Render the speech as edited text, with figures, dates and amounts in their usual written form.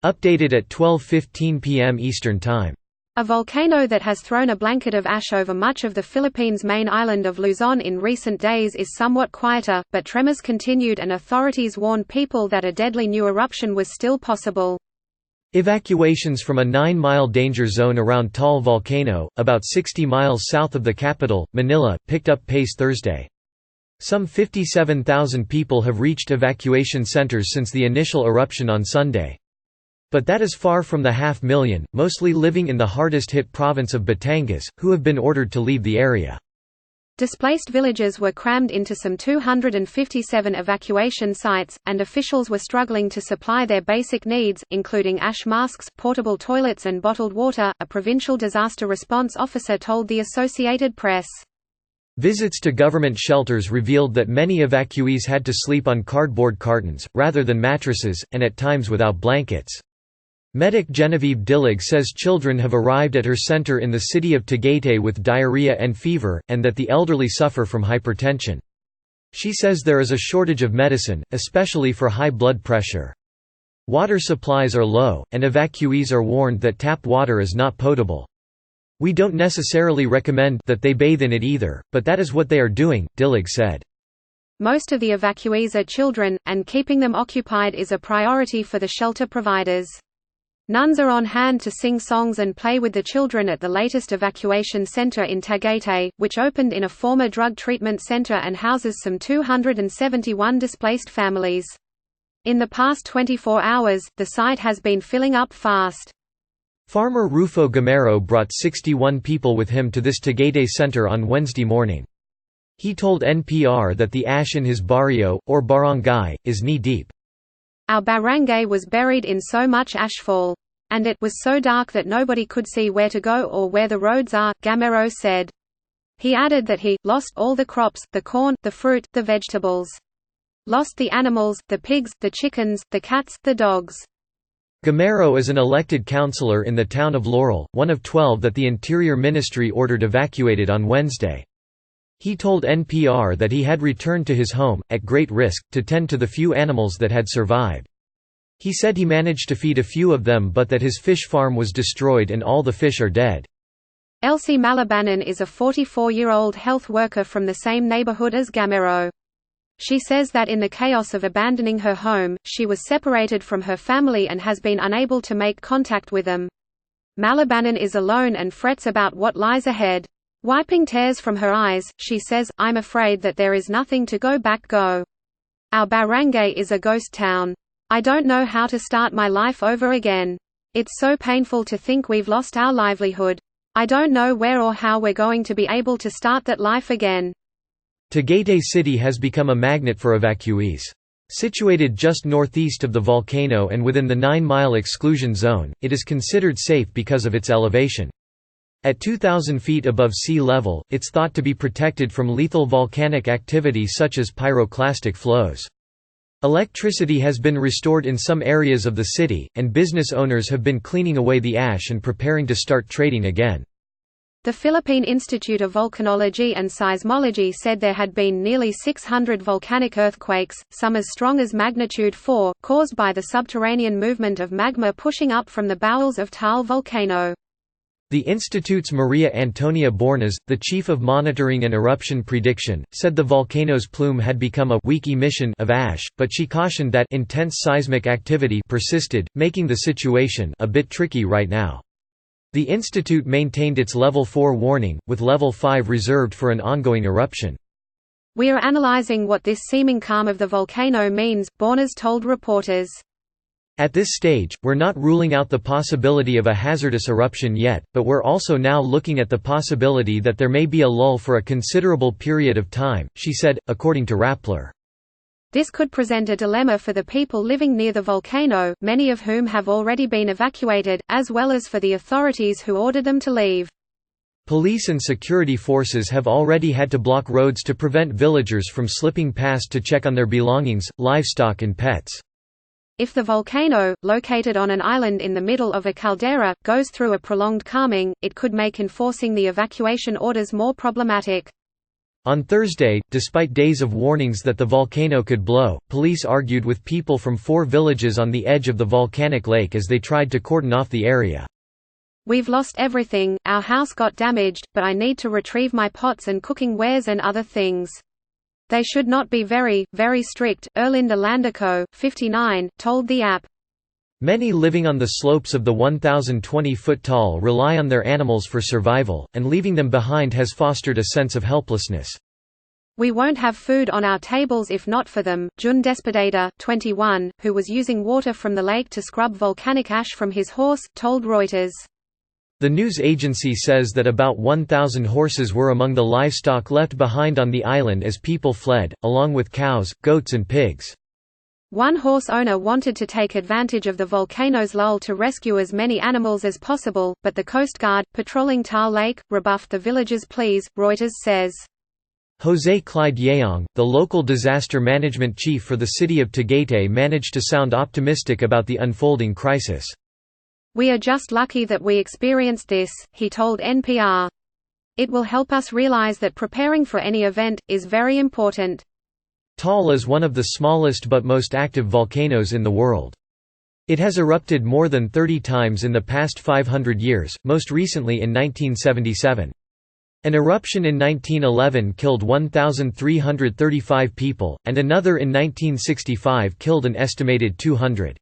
Updated at 12:15 p.m. Eastern Time. A volcano that has thrown a blanket of ash over much of the Philippines' main island of Luzon in recent days is somewhat quieter, but tremors continued and authorities warned people that a deadly new eruption was still possible. Evacuations from a 9-mile danger zone around Taal Volcano, about 60 miles south of the capital, Manila, picked up pace Thursday. Some 57,000 people have reached evacuation centers since the initial eruption on Sunday. But that is far from the 500,000, mostly living in the hardest-hit province of Batangas, who have been ordered to leave the area. Displaced villages were crammed into some 257 evacuation sites, and officials were struggling to supply their basic needs, including ash masks, portable toilets and bottled water, a provincial disaster response officer told the Associated Press. Visits to government shelters revealed that many evacuees had to sleep on cardboard cartons, rather than mattresses, and at times without blankets. Medic Genevieve Dillig says children have arrived at her center in the city of Tagaytay with diarrhea and fever, and that the elderly suffer from hypertension. She says there is a shortage of medicine, especially for high blood pressure. Water supplies are low, and evacuees are warned that tap water is not potable. "We don't necessarily recommend that they bathe in it either, but that is what they are doing," Dillig said. Most of the evacuees are children, and keeping them occupied is a priority for the shelter providers. Nuns are on hand to sing songs and play with the children at the latest evacuation center in Tagaytay, which opened in a former drug treatment center and houses some 271 displaced families. In the past 24 hours, the site has been filling up fast. Farmer Rufo Gamero brought 61 people with him to this Tagaytay center on Wednesday morning. He told NPR that the ash in his barrio, or barangay, is knee-deep. "Our barangay was buried in so much ashfall. And it was so dark that nobody could see where to go or where the roads are," Gamero said. He added that he lost all the crops, the corn, the fruit, the vegetables. Lost the animals, the pigs, the chickens, the cats, the dogs. Gamero is an elected councillor in the town of Laurel, one of 12 that the Interior Ministry ordered evacuated on Wednesday. He told NPR that he had returned to his home, at great risk, to tend to the few animals that had survived. He said he managed to feed a few of them but that his fish farm was destroyed and all the fish are dead. Elsie Malabanan is a 44-year-old health worker from the same neighborhood as Gamero. She says that in the chaos of abandoning her home, she was separated from her family and has been unable to make contact with them. Malabanan is alone and frets about what lies ahead. Wiping tears from her eyes, she says, "I'm afraid that there is nothing to go back. Our barangay is a ghost town. I don't know how to start my life over again. It's so painful to think we've lost our livelihood. I don't know where or how we're going to be able to start that life again." Tagaytay City has become a magnet for evacuees. Situated just northeast of the volcano and within the 9-mile exclusion zone, it is considered safe because of its elevation. At 2,000 feet above sea level, it's thought to be protected from lethal volcanic activity such as pyroclastic flows. Electricity has been restored in some areas of the city, and business owners have been cleaning away the ash and preparing to start trading again. The Philippine Institute of Volcanology and Seismology said there had been nearly 600 volcanic earthquakes, some as strong as magnitude 4, caused by the subterranean movement of magma pushing up from the bowels of Taal Volcano. The Institute's Maria Antonia Bornas, the chief of monitoring and eruption prediction, said the volcano's plume had become a weak emission of ash, but she cautioned that intense seismic activity persisted, making the situation a bit tricky right now. The institute maintained its Level 4 warning, with Level 5 reserved for an ongoing eruption. "We are analyzing what this seeming calm of the volcano means," Bornas told reporters. At this stage, we're not ruling out the possibility of a hazardous eruption yet, but we're also now looking at the possibility that there may be a lull for a considerable period of time, she said, according to Rappler. This could present a dilemma for the people living near the volcano, many of whom have already been evacuated, as well as for the authorities who ordered them to leave. Police and security forces have already had to block roads to prevent villagers from slipping past to check on their belongings, livestock and pets. If the volcano, located on an island in the middle of a caldera, goes through a prolonged calming, it could make enforcing the evacuation orders more problematic. On Thursday, despite days of warnings that the volcano could blow, police argued with people from 4 villages on the edge of the volcanic lake as they tried to cordon off the area. "We've lost everything, our house got damaged, but I need to retrieve my pots and cooking wares and other things. They should not be very, very strict," Erlinda Landico, 59, told the app. Many living on the slopes of the 1,020-foot-tall rely on their animals for survival, and leaving them behind has fostered a sense of helplessness. "We won't have food on our tables if not for them," Jun Despodata, 21, who was using water from the lake to scrub volcanic ash from his horse, told Reuters. The news agency says that about 1,000 horses were among the livestock left behind on the island as people fled, along with cows, goats and pigs. One horse owner wanted to take advantage of the volcano's lull to rescue as many animals as possible, but the Coast Guard, patrolling Tal Lake, rebuffed the village's pleas, Reuters says. José Clyde Yeong, the local disaster management chief for the city of Tagaytay, managed to sound optimistic about the unfolding crisis. "We are just lucky that we experienced this," he told NPR. "It will help us realize that preparing for any event is very important." Tal is one of the smallest but most active volcanoes in the world. It has erupted more than 30 times in the past 500 years, most recently in 1977. An eruption in 1911 killed 1,335 people, and another in 1965 killed an estimated 200.